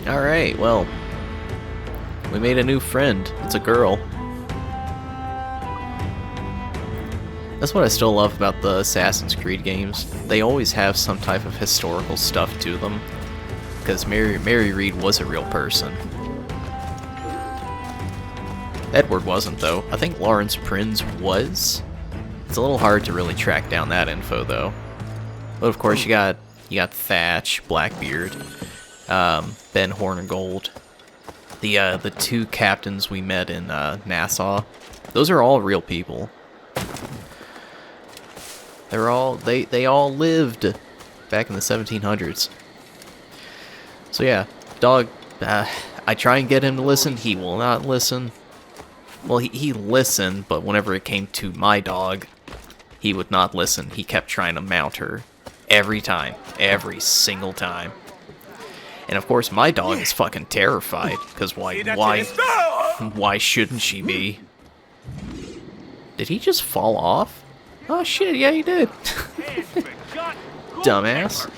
Alright, well, we made a new friend. It's a girl. That's what I still love about the Assassin's Creed games. They always have some type of historical stuff to them. Because Mary Read was a real person. Edward wasn't, though. I think Lawrence Prinz was. It's a little hard to really track down that info, though. But of course, you got Thatch, Blackbeard, Ben Hornigold, the two captains we met in Nassau. Those are all real people. They all lived back in the 1700s. So yeah, dog. I try and get him to listen. He will not listen. Well, he listened, but whenever it came to my dog, he would not listen. He kept trying to mount her every time, every single time. And of course, my dog is fucking terrified. Because why shouldn't she be? Did he just fall off? Oh shit, yeah he did. Dumbass.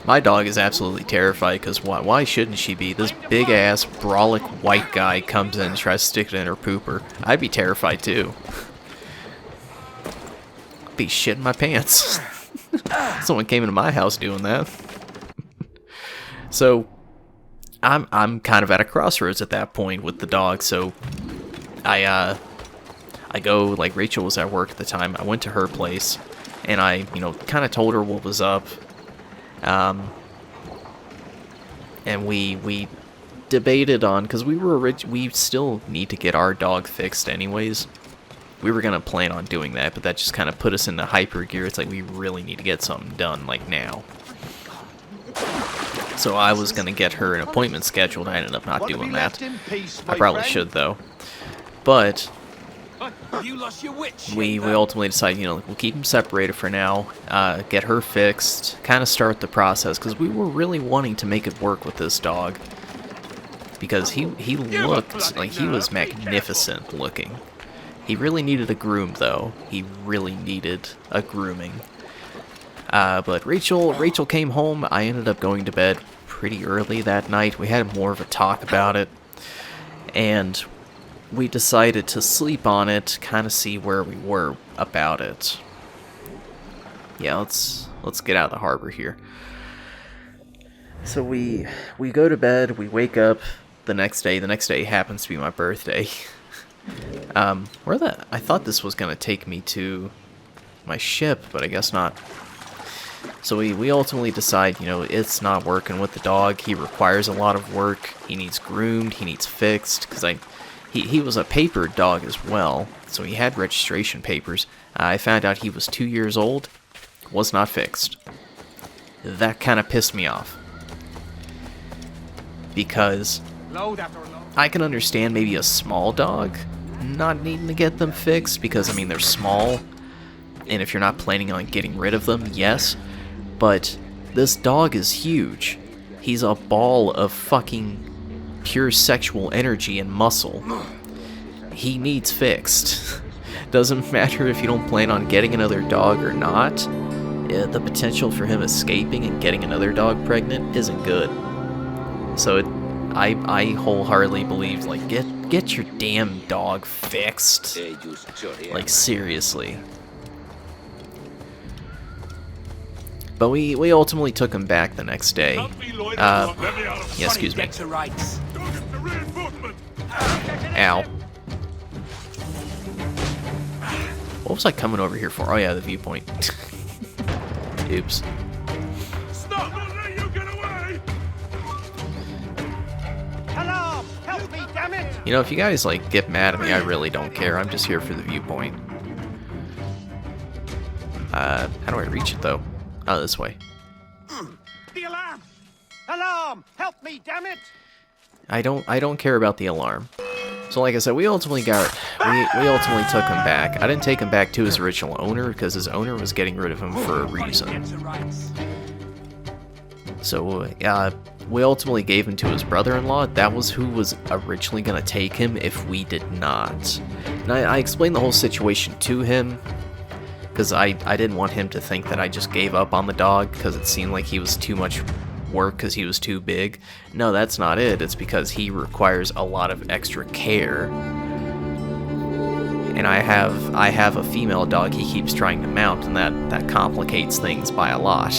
My dog is absolutely terrified because why shouldn't she be? This big ass brolic white guy comes in and tries to stick it in her pooper. I'd be terrified too. I'd be shitting my pants. Someone came into my house doing that. So I'm kind of at a crossroads at that point with the dog, so I go, like, Rachel was at work at the time. I went to her place, and I, kind of told her what was up. And we debated on, because we still need to get our dog fixed anyways. We were going to plan on doing that, but that just kind of put us into hyper gear. It's like we really need to get something done, like, now. So I was going to get her an appointment scheduled. I ended up not doing that. I probably should, though. But we ultimately decided, we'll keep them separated for now, get her fixed, kind of start the process, because we were really wanting to make it work with this dog. Because he looked like he was magnificent looking. He really needed a groom, though. He really needed a grooming. But Rachel came home. I ended up going to bed pretty early that night. We had more of a talk about it. And we decided to sleep on it, kind of see where we were about it. Yeah, let's get out of the harbor here. So we go to bed, we wake up the next day. The next day happens to be my birthday. I thought this was going to take me to my ship, but I guess not. So we ultimately decide, it's not working with the dog. He requires a lot of work. He needs groomed, he needs fixed, because he was a papered dog as well, so he had registration papers. I found out he was 2 years old, was not fixed. That kind of pissed me off. Because I can understand maybe a small dog not needing to get them fixed, because, they're small, and if you're not planning on getting rid of them, yes. But this dog is huge. He's a ball of fucking pure sexual energy and muscle. He needs fixed. Doesn't matter if you don't plan on getting another dog or not. The potential for him escaping and getting another dog pregnant isn't good. So I wholeheartedly believe, like, get your damn dog fixed. Like, seriously. But we ultimately took him back the next day. Yeah, excuse me. Ow. What was I coming over here for? Oh yeah, the viewpoint. Oops. Stop! Don't let you get away! Alarm! Help me, damn it! If you guys, get mad at me, I really don't care. I'm just here for the viewpoint. How do I reach it, though? Oh, this way. The alarm! Alarm! Help me, damn it! I don't care about the alarm. So like I said, we ultimately took him back. I didn't take him back to his original owner because his owner was getting rid of him for a reason. So we ultimately gave him to his brother-in-law. That was who was originally going to take him if we did not. And I explained the whole situation to him, because I didn't want him to think that I just gave up on the dog because it seemed like he was too much work because he was too big. No, that's not it. It's because he requires a lot of extra care. And I have a female dog he keeps trying to mount, and that complicates things by a lot.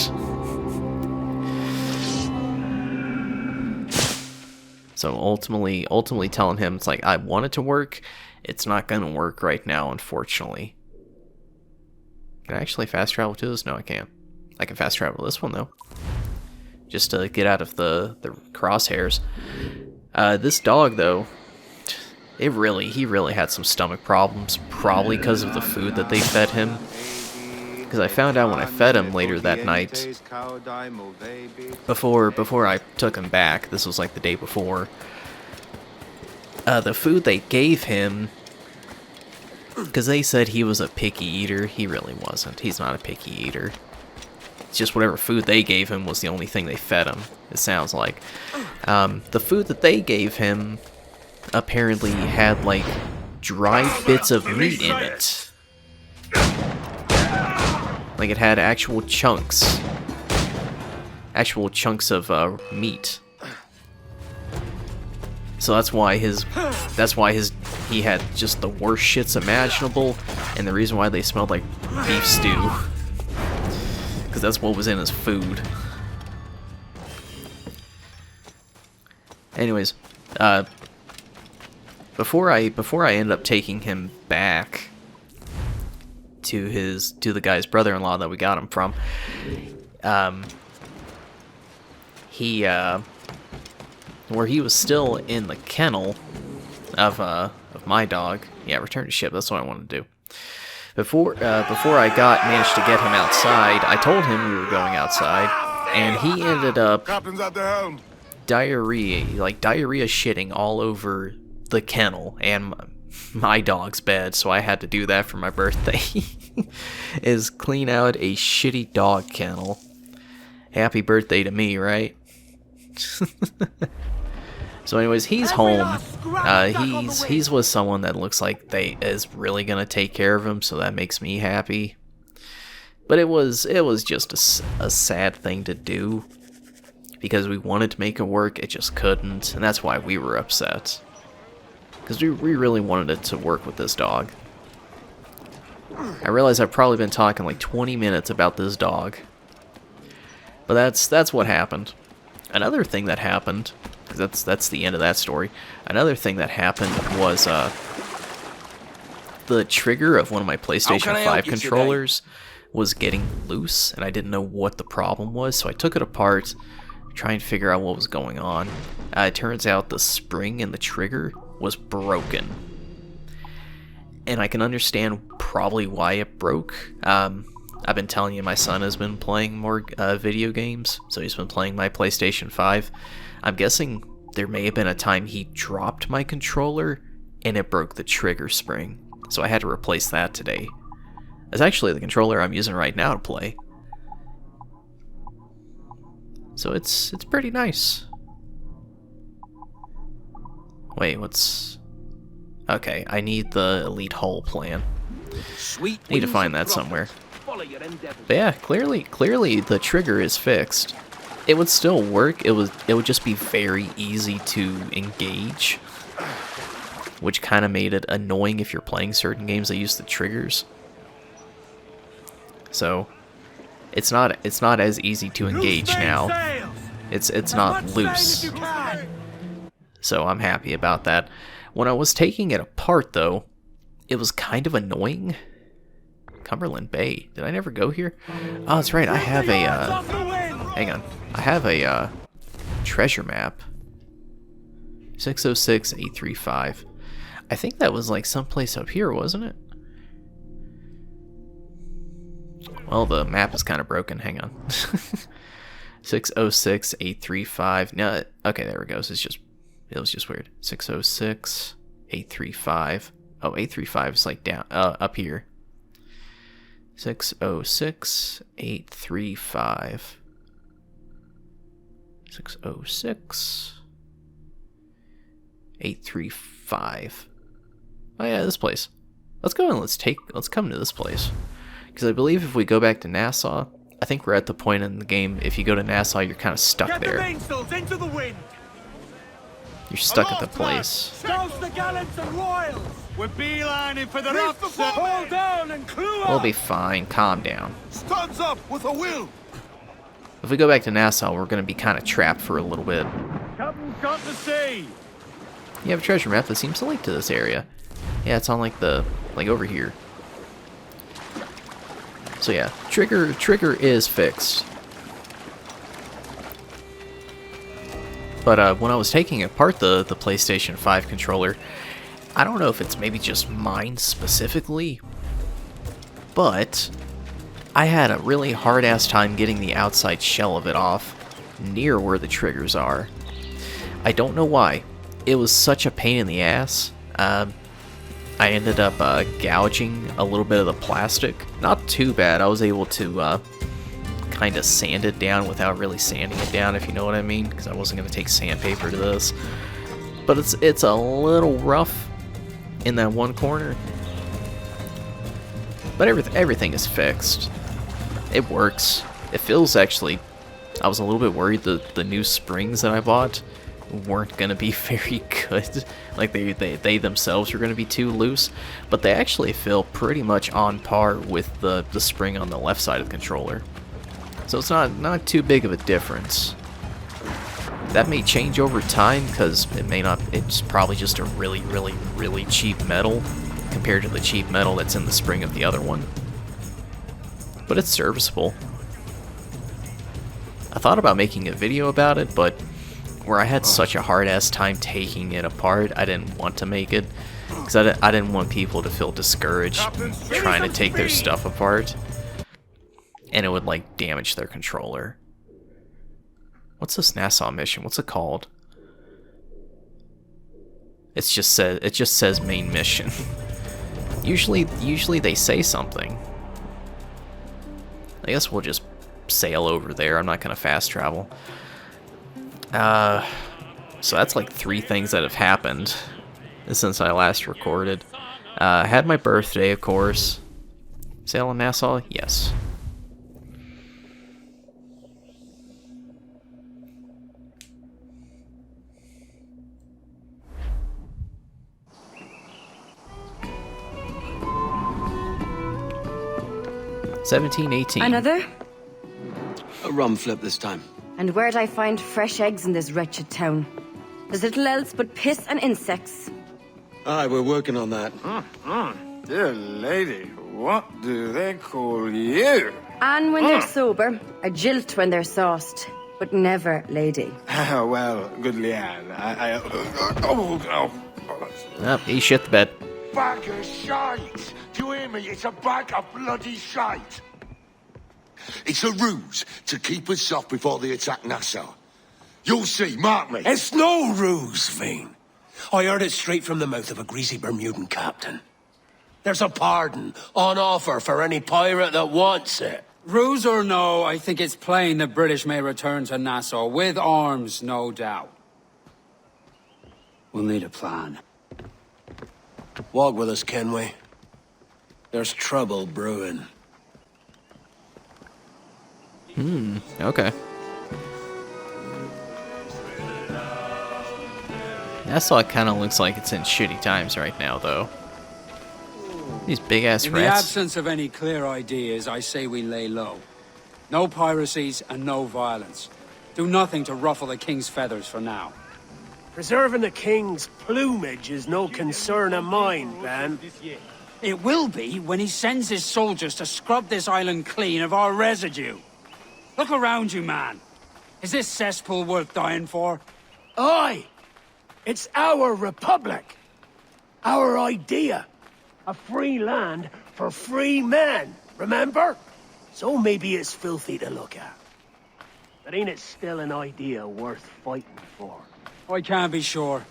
So ultimately telling him, it's like, I want it to work, it's not gonna work right now, unfortunately. Can I actually fast travel to this? No, I can't. I can fast travel to this one though, just to get out of the crosshairs. This dog though, he really had some stomach problems, probably because of the food that they fed him. Because I found out when I fed him later that night, before I took him back, this was like the day before, the food they gave him, because they said he was a picky eater, he really wasn't. He's not a picky eater. It's just whatever food they gave him was the only thing they fed him, it sounds like. The food that they gave him apparently had like dried bits of meat in it. Like it had actual chunks of meat. So that's why he had just the worst shits imaginable, and the reason why they smelled like beef stew, because that's what was in his food. Anyways, before I end up taking him back to the guy's brother-in-law that we got him from, where he was still in the kennel of my dog. Yeah, return to ship. That's what I wanted to do. Before I managed to get him outside, I told him we were going outside, and he ended up diarrhea shitting all over the kennel and my dog's bed, so I had to do that for my birthday. Is clean out a shitty dog kennel. Happy birthday to me, right? So anyways, he's home. He's with someone that looks like they is really gonna take care of him, so that makes me happy. But it was just a sad thing to do, because we wanted to make it work, it just couldn't, and that's why we were upset. Because we really wanted it to work with this dog. I realize I've probably been talking like 20 minutes about this dog. But that's what happened. Another thing that happened, because that's the end of that story. Another thing that happened was the trigger of one of my PlayStation 5 controllers was getting loose, and I didn't know what the problem was, so I took it apart, trying to figure out what was going on. It turns out the spring in the trigger was broken. And I can understand probably why it broke. I've been telling you my son has been playing more video games, so he's been playing my PlayStation 5. I'm guessing there may have been a time he dropped my controller and it broke the trigger spring. So I had to replace that today. It's actually the controller I'm using right now to play. So it's pretty nice. Wait, what's... Okay, I need the Elite Hull plan. Need to find that somewhere. But yeah, clearly the trigger is fixed. It would still work, it would just be very easy to engage, which kind of made it annoying if you're playing certain games that use the triggers. So it's not as easy to engage now. It's not loose. So I'm happy about that. When I was taking it apart though, it was kind of annoying. Cumberland Bay. Did I never go here? Oh, that's right. I have a hang on. I have a treasure map. 606-835. I think that was like someplace up here, wasn't it? Well, the map is kind of broken. Hang on. 606-835. No, okay, there it goes. It was just weird. 606-835. Oh, 835 is like down up here. 606-835. 606-835. Oh yeah, this place. Let's go and let's come to this place. Because I believe if we go back to Nassau, I think we're at the point in the game, if you go to Nassau, you're kind of stuck there. Into the wind. You're stuck at the place. Douse the gallants and royals. We're beelining for the upset. Hold down and clue up. We'll be fine. Calm down. Stands up with a will. If we go back to Nassau, we're going to be kind of trapped for a little bit. Captain's got to sea. You have a treasure map that seems to link to this area. Yeah, it's on like over here. So yeah, trigger is fixed. But when I was taking apart the PlayStation 5 controller, I don't know if it's maybe just mine specifically, but I had a really hard-ass time getting the outside shell of it off, near where the triggers are. I don't know why. It was such a pain in the ass. I ended up gouging a little bit of the plastic. Not too bad. I was able to kind of sand it down without really sanding it down, if you know what I mean, because I wasn't going to take sandpaper to this. But it's a little rough in that one corner. But everything is fixed. It works. It feels actually... I was a little bit worried that the new springs that I bought weren't going to be very good. Like they themselves were going to be too loose. But they actually feel pretty much on par with the spring on the left side of the controller. So it's not too big of a difference. That may change over time because it may not. It's probably just a really, really, really cheap metal compared to the cheap metal that's in the spring of the other one. But it's serviceable. I thought about making a video about it, but where I had such a hard-ass time taking it apart, I didn't want to make it. Because I didn't want people to feel discouraged trying to take their stuff apart. And it would, like, damage their controller. What's this Nassau mission? What's it called? It just says main mission. Usually they say something. I guess we'll just sail over there. I'm not gonna fast travel. So that's like 3 things that have happened since I last recorded. Had my birthday, of course. Sail in Nassau? Yes. $17.18. Another? A rum flip this time. And where'd I find fresh eggs in this wretched town? There's little else but piss and insects. Aye, we're working on that. Dear lady, what do they call you? And when they're sober, a jilt when they're sauced, but never lady. Well, good Leanne. Oh, he shit the bed. Bag of shite! Do you hear me? It's a bag of bloody shite! It's a ruse to keep us soft before they attack Nassau. You'll see, mark me. It's no ruse, Fiend. I heard it straight from the mouth of a greasy Bermudan captain. There's a pardon on offer for any pirate that wants it. Ruse or no, I think it's plain the British may return to Nassau, with arms, no doubt. We'll need a plan. Walk with us, can we? There's trouble brewing. Okay. Nassau kind of looks like it's in shitty times right now, though. These big-ass In the rats. absence of any clear ideas, I say we lay low. No piracies and no violence. Do nothing to ruffle the king's feathers for now. Preserving the king's plumage is no concern of mine, Ben. It will be when he sends his soldiers to scrub this island clean of our residue. Look around you, man. Is this cesspool worth dying for? Aye! It's our republic. Our idea. A free land for free men, remember? So maybe it's filthy to look at. But ain't it still an idea worth fighting for? I can't be sure.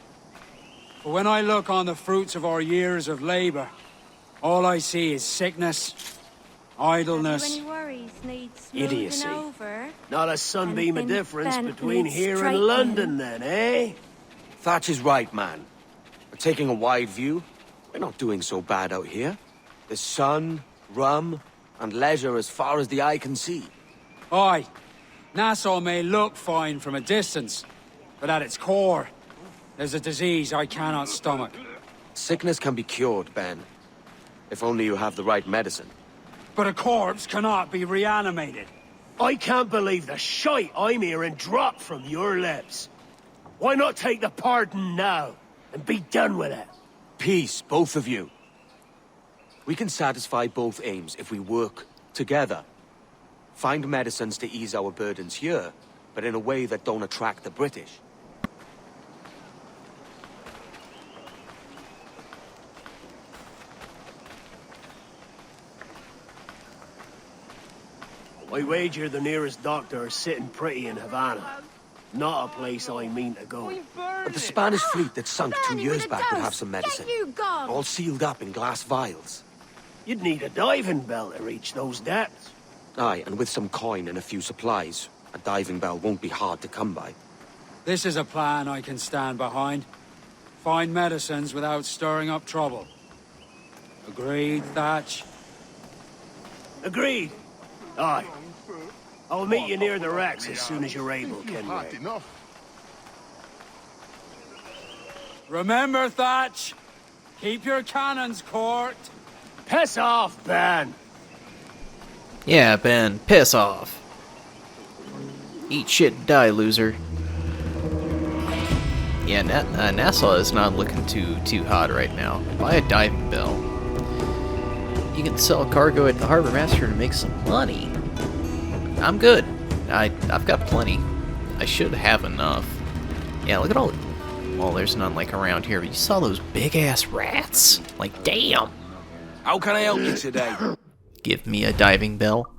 But when I look on the fruits of our years of labor, all I see is sickness, idleness, idiocy. Not a sunbeam of difference between here and London, then, eh? Thatch is right, man. We're taking a wide view. We're not doing so bad out here. The sun, rum, and leisure as far as the eye can see. Aye, Nassau may look fine from a distance, but at its core, there's a disease I cannot stomach. Sickness can be cured, Ben. If only you have the right medicine. But a corpse cannot be reanimated. I can't believe the shite I'm hearing drop from your lips. Why not take the pardon now and be done with it? Peace, both of you. We can satisfy both aims if we work together. Find medicines to ease our burdens here, but in a way that don't attract the British. I wager the nearest doctor is sitting pretty in Havana. Not a place I mean to go. But the Spanish fleet that sunk 2 years back would have some medicine. All sealed up in glass vials. You'd need a diving bell to reach those depths. Aye, and with some coin and a few supplies, a diving bell won't be hard to come by. This is a plan I can stand behind. Find medicines without stirring up trouble. Agreed, Thatch? Agreed. Aye. I'll meet you near the wrecks as soon as you're able, Kenway. Remember, Thatch, keep your cannons corked. Piss off, Ben! Yeah, Ben, piss off. Eat shit and die, loser. Yeah, Nassau is not looking too hot right now. Buy a diving bell. You can sell cargo at the Harbor Master to make some money. I'm good. I've got plenty. I should have enough. Yeah, look at all... Well, there's none like around here, but you saw those big-ass rats? Like, damn! How can I help you today? Give me a diving bell.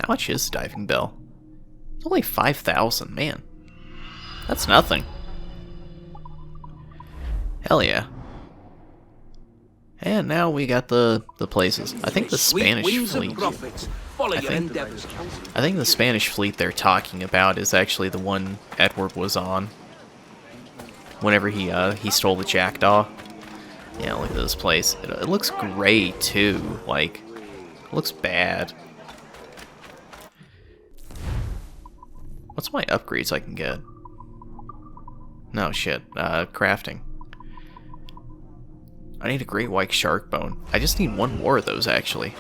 How much is a diving bell? It's only 5,000, man. That's nothing. Hell yeah. And now we got the places. I think the Spanish fleet... I think the Spanish fleet they're talking about is actually the one Edward was on. Whenever he stole the jackdaw. Yeah, look at this place. It looks gray too. Like, it looks bad. What's my upgrades I can get? No shit. Crafting. I need a great white shark bone. I just need one more of those, actually.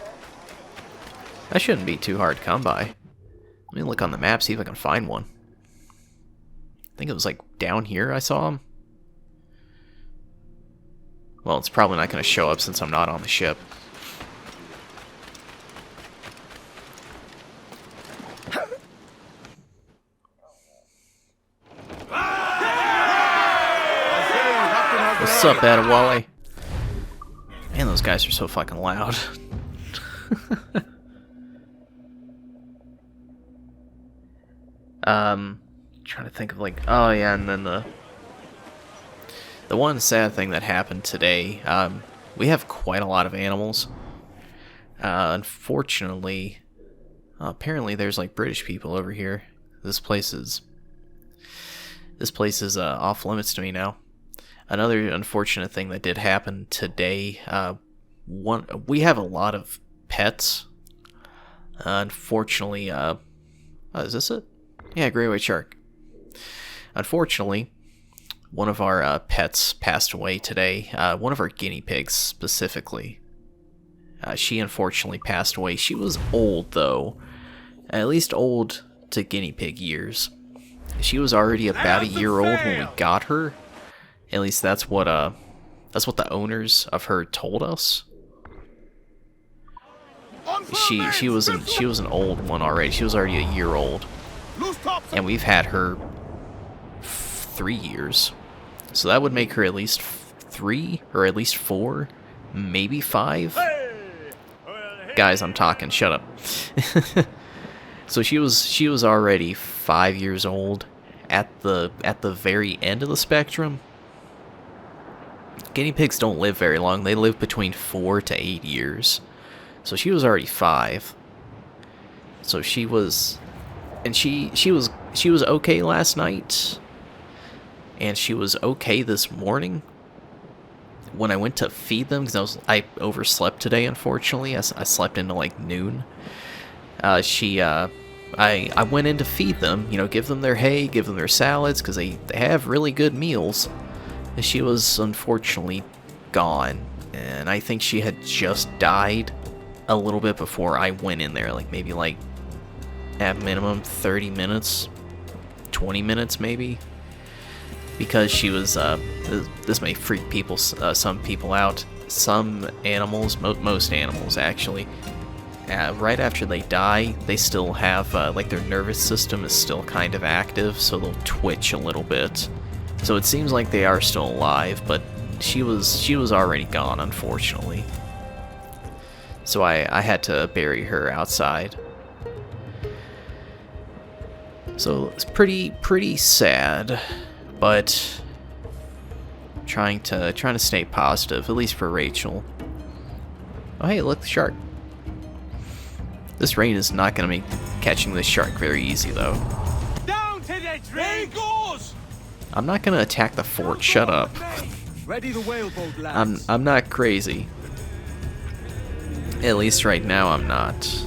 That shouldn't be too hard to come by. Let me look on the map, see if I can find one. I think it was like down here I saw him. Well, it's probably not going to show up since I'm not on the ship. What's up, Adewale? Man, those guys are so fucking loud. Trying to think of like, oh yeah, and then the one sad thing that happened today, we have quite a lot of animals. Unfortunately, apparently there's like British people over here. This place is off limits to me now. Another unfortunate thing that did happen today, we have a lot of pets. Unfortunately, is this it? Yeah, great white shark. Unfortunately, one of our pets passed away today. One of our guinea pigs, specifically. She unfortunately passed away. She was old, though. At least old to guinea pig years. She was already about a year old when we got her. At least that's what the owners of her told us. She was an old one already. She was already a year old. And we've had her 3 years. So that would make her at least 3 or at least 4, maybe 5. Guys, I'm talking. Shut up. So she was already 5 years old at the very end of the spectrum. Guinea pigs don't live very long. They live between 4 to 8 years. So she was already 5. So she was okay last night. And she was okay this morning. when I went to feed them, because I overslept today, unfortunately. I slept into like noon. I went in to feed them, you know, give them their hay, give them their salads, because they have really good meals. And she was unfortunately gone, and I think she had just died a little bit before I went in there, like maybe like at minimum 30 minutes, 20 minutes maybe, because she was, this may freak people, some people out. Some animals, most animals actually, right after they die, they still have, like their nervous system is still kind of active, so they'll twitch a little bit. So it seems like they are still alive, but she was already gone, unfortunately. So I had to bury her outside. So it's pretty sad, but trying to stay positive, at least for Rachel. Oh hey, look, the shark. This rain is not gonna make catching this shark very easy though. Down to the drink! Goes! I'm not gonna attack the fort, shut up. Ready the whaleboat, lads. I'm not crazy. At least right now I'm not.